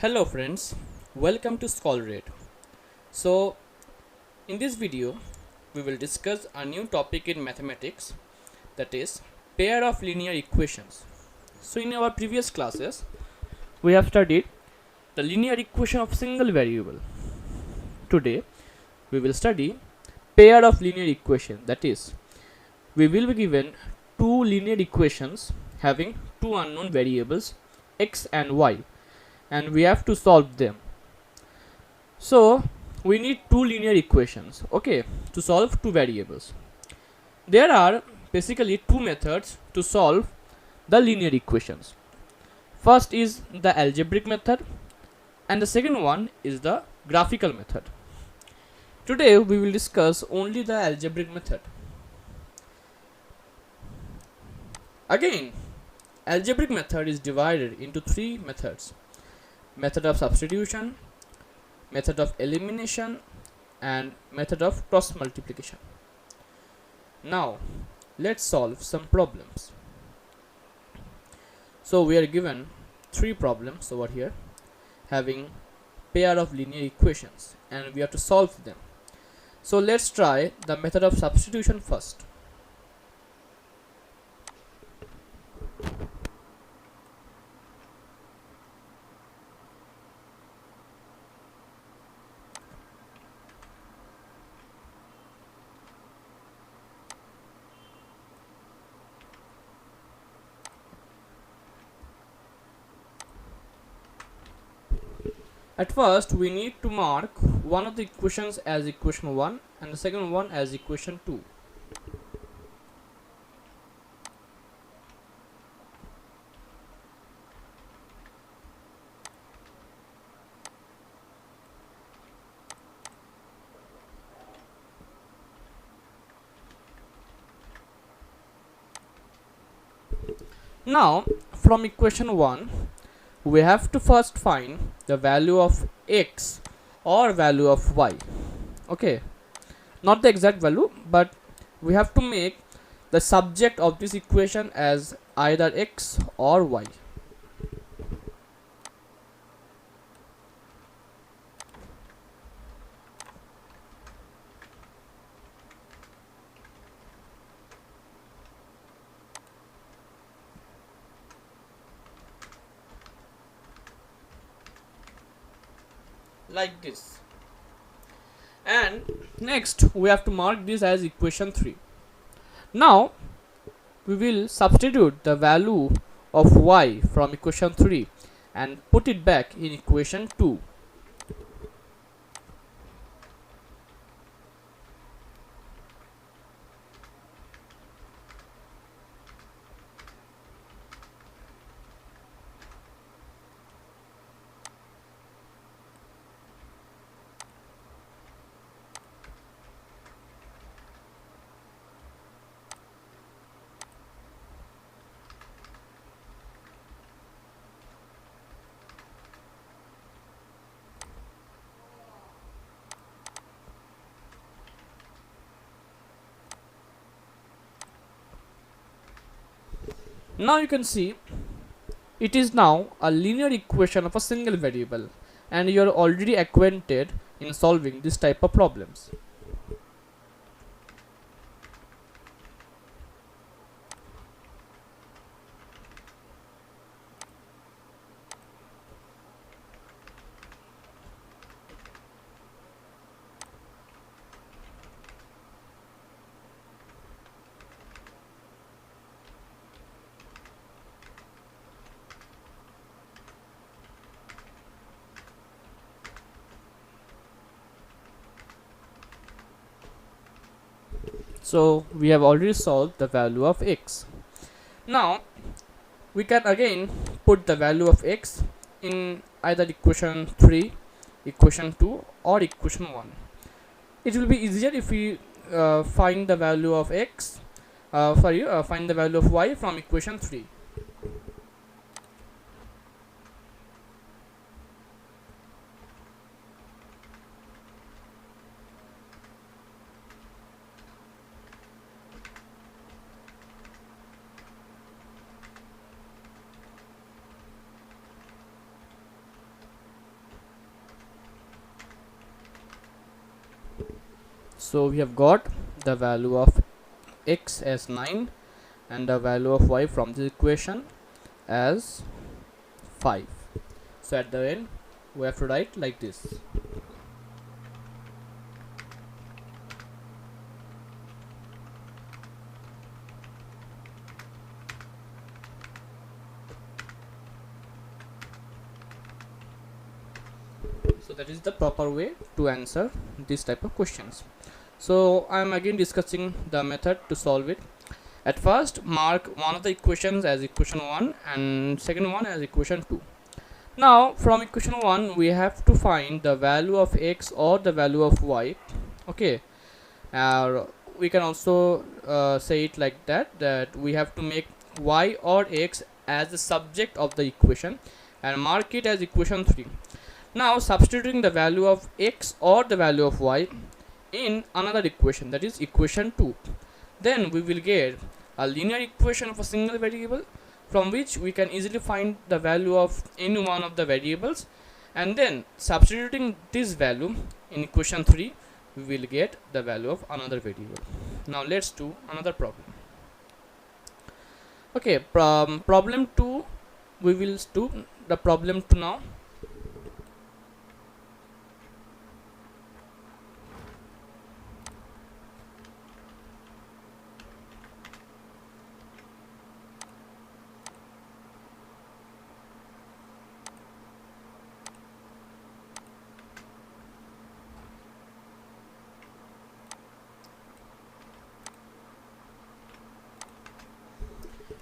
Hello friends, welcome to ScholarRate. So in this video we will discuss a new topic in mathematics, that is pair of linear equations. So in our previous classes we have studied the linear equation of single variable. Today we will study pair of linear equation, that is we will be given two linear equations having two unknown variables x and y, and we have to solve them. So we need two linear equations, okay, to solve two variables. There are basically two methods to solve the linear equations. First is the algebraic method and the second one is the graphical method. Today we will discuss only the algebraic method. Again, algebraic method is divided into three methods: method of substitution, method of elimination, and method of cross multiplication. Now let's solve some problems. So we are given three problems over here having pair of linear equations and we have to solve them. So let's try the method of substitution first. At first we need to mark one of the equations as equation 1 and the second one as equation 2. Now from equation 1 we have to first find the value of x or value of y. Okay, not the exact value, but we have to make the subject of this equation as either x or y. Like this. And next we have to mark this as equation 3. Now we will substitute the value of y from equation 3 and put it back in equation 2. Now you can see it is now a linear equation of a single variable, and you are already acquainted in solving this type of problems. So we have already solved the value of x. Now we can again put the value of x in either equation 3, equation 2 or equation 1. It will be easier if we find the value of x, find the value of y from equation 3. So we have got the value of x as 9 and the value of y from this equation as 5. So at the end we have to write like this. So that is the proper way to answer this type of questions. So I am again discussing the method to solve it. At first, mark one of the equations as equation 1 and second one as equation 2. Now from equation 1 we have to find the value of x or the value of y. Okay, we can also say it like that we have to make y or x as the subject of the equation and mark it as equation 3. Now substituting the value of x or the value of y in another equation, that is equation 2, then we will get a linear equation of a single variable from which we can easily find the value of any one of the variables, and then substituting this value in equation 3 we will get the value of another variable. Now let's do another problem. Okay, problem 2, we will do the problem 2 now.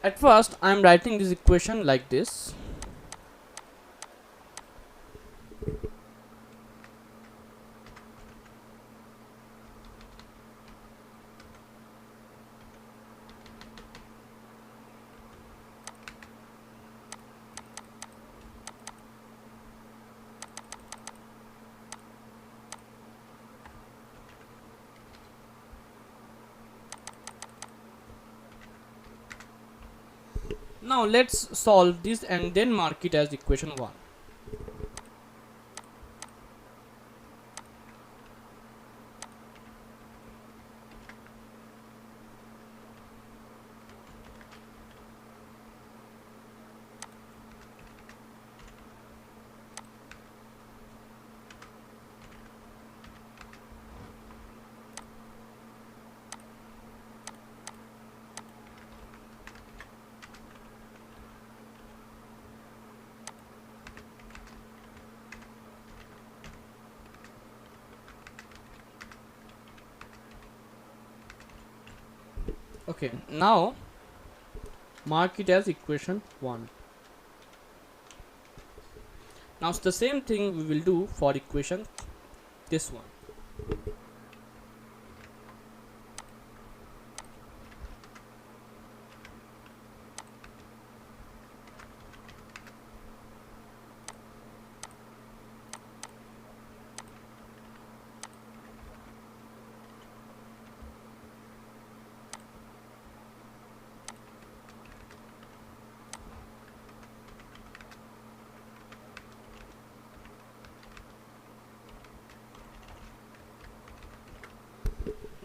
At first I am writing this equation like this. Now let's solve this and then mark it as equation 1. Okay, now mark it as equation 1. Now it's the same thing we will do for equation this one.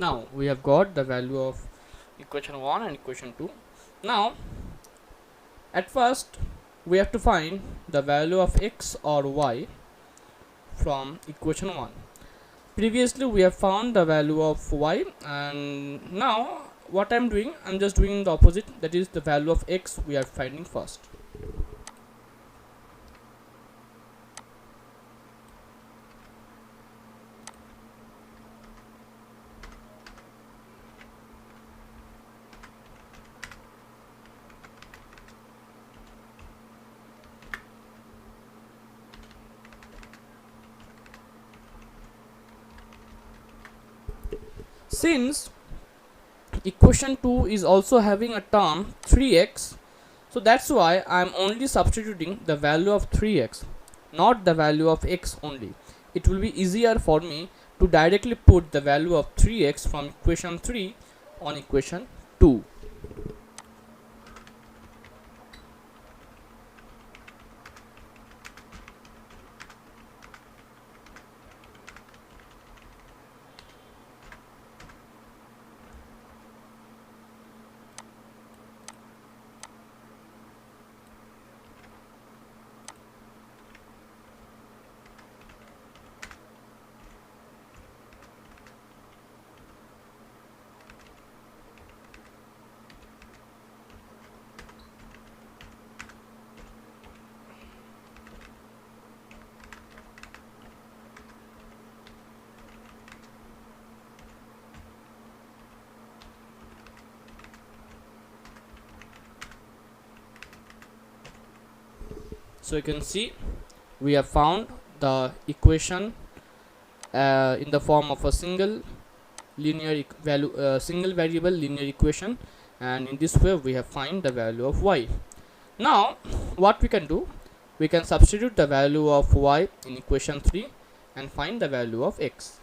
Now we have got the value of equation 1 and equation 2. Now at first we have to find the value of x or y from equation 1. Previously we have found the value of y, and now what I'm doing, I'm just doing the opposite, that is the value of x we are finding first. Since equation 2 is also having a term 3x, so that's why I am only substituting the value of 3x, not the value of x only. It will be easier for me to directly put the value of 3x from equation 3 on equation 2. So you can see we have found the equation in the form of a single single variable linear equation, and in this way we have find the value of y. Now what we can do, we can substitute the value of y in equation 3 and find the value of x.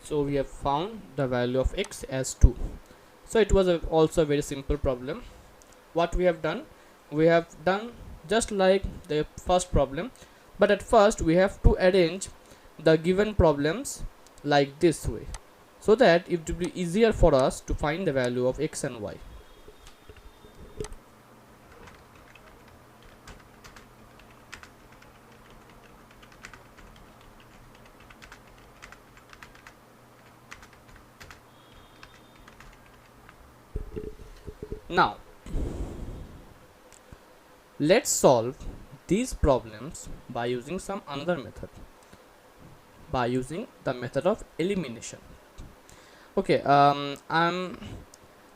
So we have found the value of x as 2. So it was also a very simple problem. What we have done just like the first problem, but at first we have to arrange the given problems like this way, so that it will be easier for us to find the value of x and y. Now let's solve these problems by using some another method, by using the method of elimination. Okay, I'm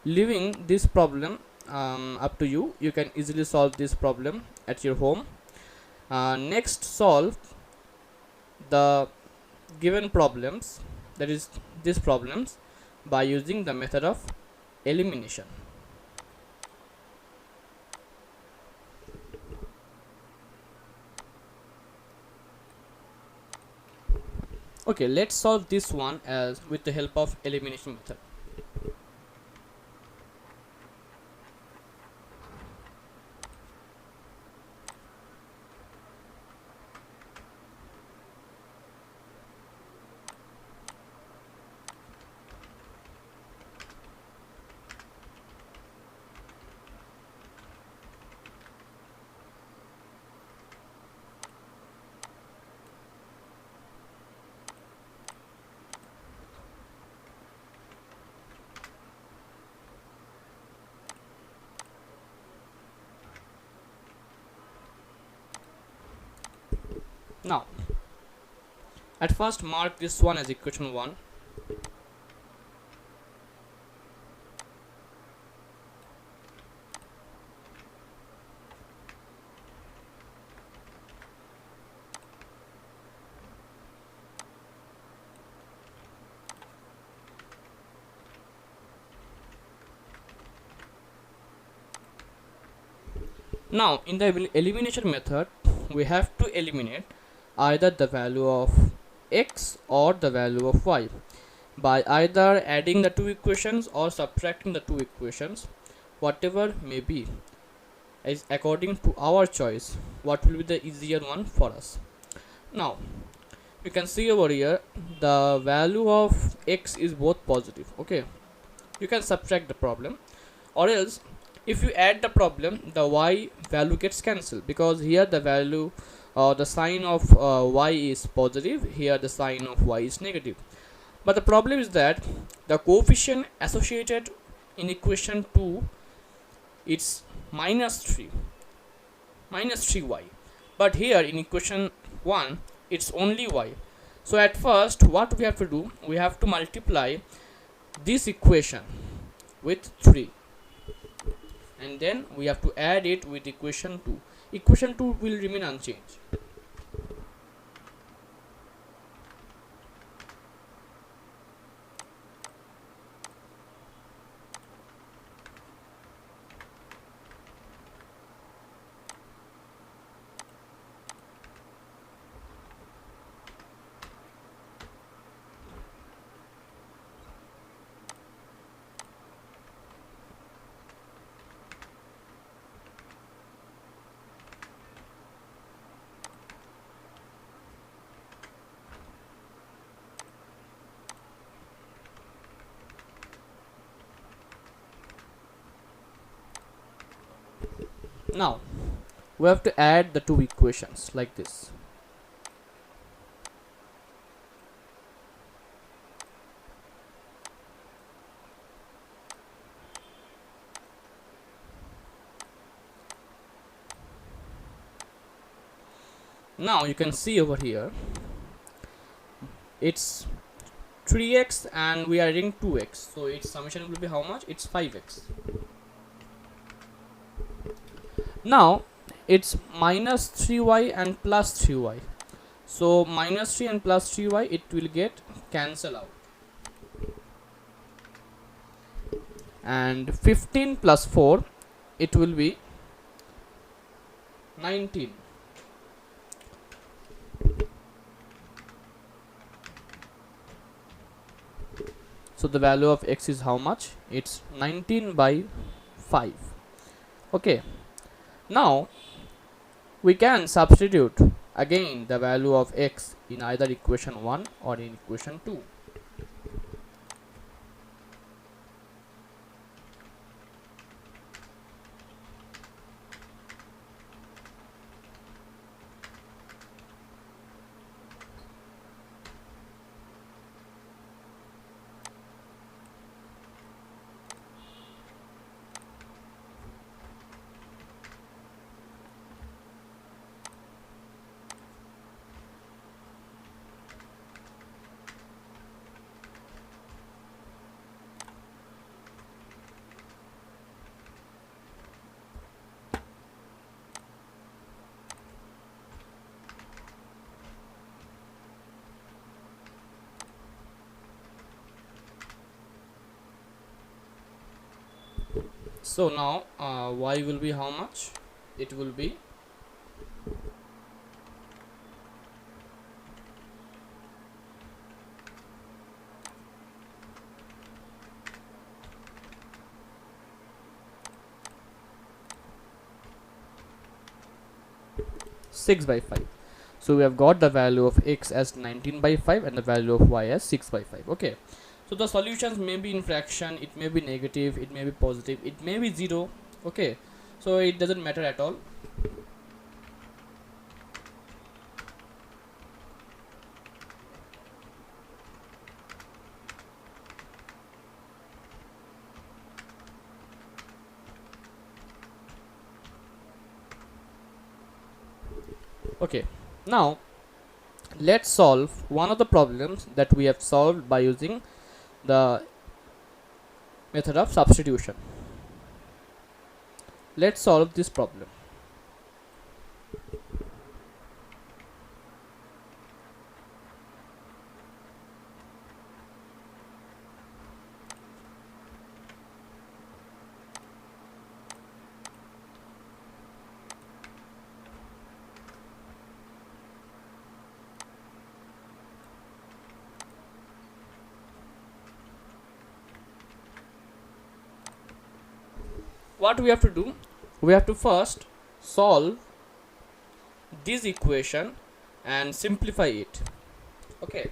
leaving this problem up to you. You can easily solve this problem at your home. Next, solve the given problems, that is these problems, by using the method of elimination. Okay, let's solve this one as with the help of elimination method. Now at first mark this one as equation 1. Now in the elimination method we have to eliminate either the value of x or the value of y by either adding the two equations or subtracting the two equations, whatever may be, is according to our choice what will be the easier one for us. Now you can see over here the value of x is both positive. Okay, you can subtract the problem, or else if you add the problem the y value gets cancelled, because here the value the sign of y is positive, here the sign of y is negative. But the problem is that the coefficient associated in equation 2 it's -3 y, but here in equation 1 it's only y. So at first what we have to do, we have to multiply this equation with 3, and then we have to add it with equation 2. Equation 2 will remain unchanged. Now we have to add the two equations like this. Now you can see over here it's 3x and we are adding 2x, so its summation will be how much? It's 5x. Now it's minus 3y and plus 3y, so minus 3 and plus 3y, it will get cancel out, and 15 plus 4, it will be 19. So the value of x is how much? It's 19 by 5. Okay, now we can substitute again the value of x in either equation 1 or in equation 2. So now y will be how much? It will be 6 by 5. So we have got the value of x as 19 by 5 and the value of y as 6 by 5. Okay, so the solutions may be in fraction, it may be negative, it may be positive, it may be 0. Okay, so it doesn't matter at all. Okay, now let's solve one of the problems that we have solved by using the method of substitution. Let's solve this problem. What we have to do, we have to first solve this equation and simplify it. Okay,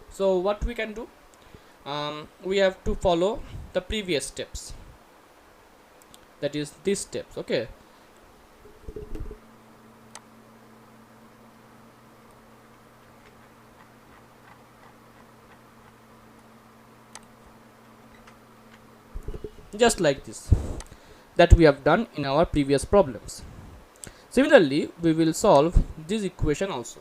so what we can do, we have to follow the previous steps, that is these steps. Okay, just like this, that we have done in our previous problems. Similarly, we will solve this equation also.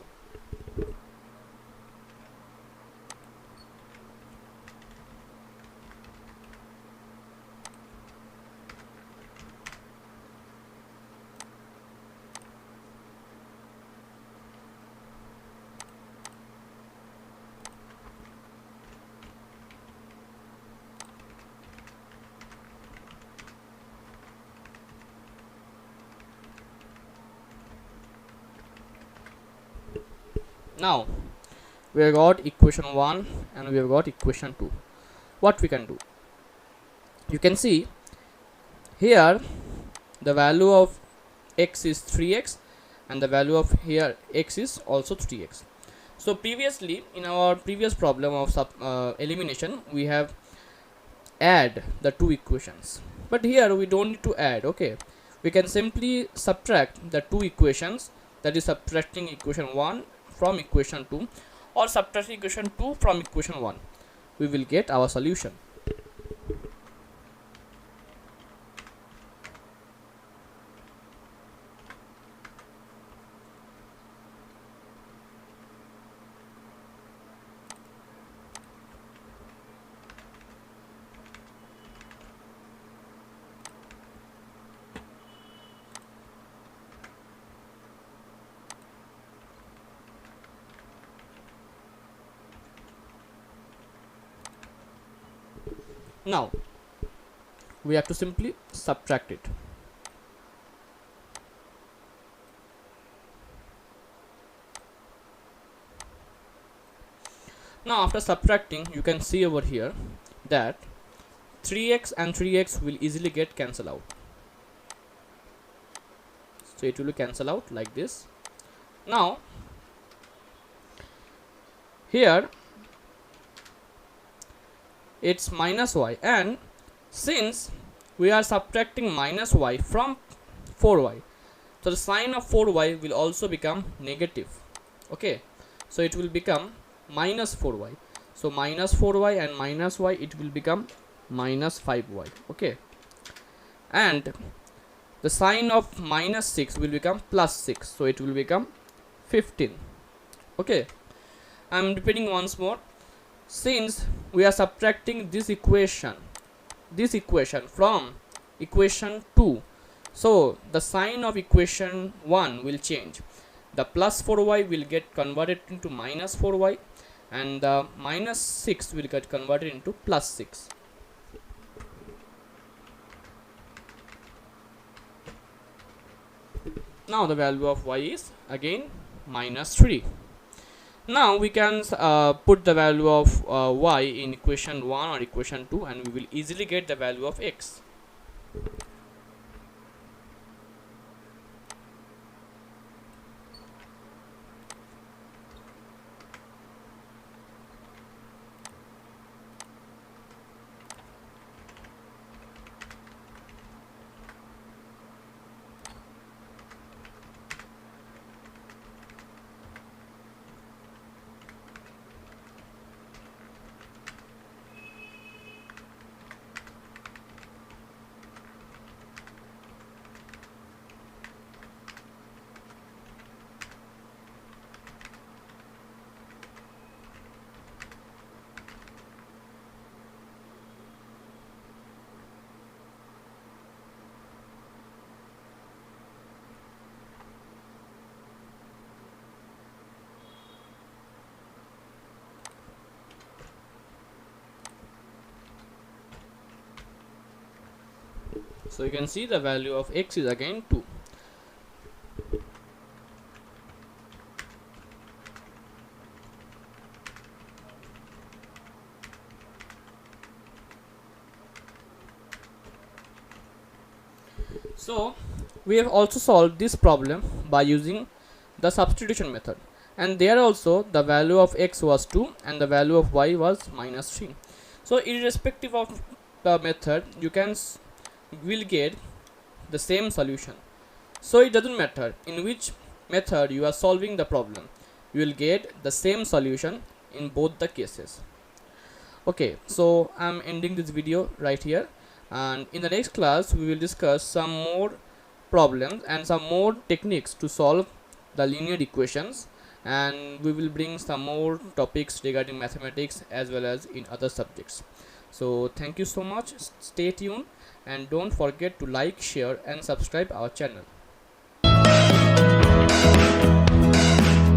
Now we have got equation 1 and we have got equation 2. What we can do, you can see here the value of x is 3x and the value of here x is also 3x. So previously in our previous problem of elimination, we have add the two equations, but here we don't need to add. Okay, we can simply subtract the two equations, that is subtracting equation 1 from equation 2 or subtracting equation 2 from equation 1. We will get our solution. Now we have to simply subtract it. Now after subtracting, you can see over here that 3x and 3x will easily get cancelled out. So it will cancel out like this. Now here it's minus y, and since we are subtracting minus y from 4y, so the sign of 4y will also become negative. Okay, so it will become minus 4y. So minus 4y and minus y, it will become minus 5y. Okay, and the sign of minus 6 will become plus 6, so it will become 15. Okay, I am repeating once more. Since we are subtracting this equation from equation 2, so the sign of equation 1 will change. The plus 4y will get converted into minus 4y, and the minus 6 will get converted into plus 6. Now the value of y is again minus 3. Now we can put the value of y in equation 1 or equation 2, and we will easily get the value of x. So you can see the value of x is again 2. So we have also solved this problem by using the substitution method, and there also the value of x was 2 and the value of y was minus 3. So irrespective of the method, you will get the same solution. So it doesn't matter in which method you are solving the problem, you will get the same solution in both the cases. Okay, so I'm ending this video right here, and in the next class we will discuss some more problems and some more techniques to solve the linear equations, and we will bring some more topics regarding mathematics as well as in other subjects. So thank you so much, stay tuned, and don't forget to like, share and subscribe our channel.